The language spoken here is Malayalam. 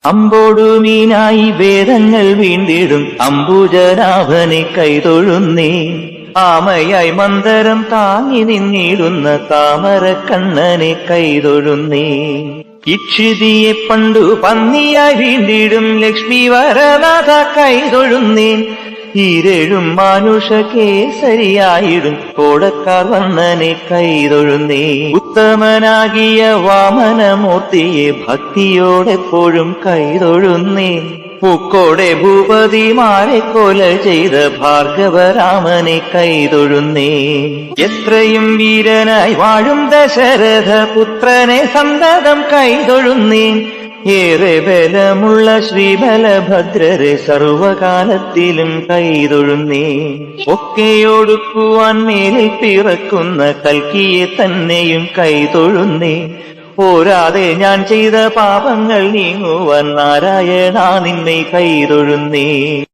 അമ്പോടു മീനായി വേദങ്ങൾ വീണ്ടിടും അംബുജനാഭനെ കൈതൊഴുന്നേ. ആമയായി മന്ദരം താങ്ങി നിന്നിടുന്ന താമരക്കണ്ണനെ കൈതൊഴുന്നേ. ഇക്ഷിതിയെ പണ്ടു പന്നിയായി വീണ്ടിടും ലക്ഷ്മി വരനാഥ കൈതൊഴുന്നേൻ. ഈരേഴും മാനുഷ കേസരിയായിടും കോടക്കാർ വന്നനെ കൈതൊഴുന്നേ. ഉത്തമനാകിയ വാമനമൂർത്തിയെ ഭക്തിയോടെപ്പോഴും കൈതൊഴുന്നേ. പൂക്കോടെ ഭൂപതിമാരെ കൊല ചെയ്ത ഭാർഗവരാമനെ കൈതൊഴുന്നേ. എത്രയും വീരനായി വാഴും ദശരഥ പുത്രനെ സന്തതം കൈതൊഴുന്നേൻ. ഏറെ ബലമുള്ള ശ്രീബലഭദ്രരെ സർവകാലത്തിലും കൈതൊഴുന്നേ. ഒക്കെയൊടുക്കുവാൻ മേലിൽ പിറക്കുന്ന കൽക്കിയെ തന്നെയും കൈതൊഴുന്നേ. പോരാതെ ഞാൻ ചെയ്ത പാപങ്ങൾ നീങ്ങുവാൻ നാരായണ നിന്നെ കൈതൊഴുന്നേ.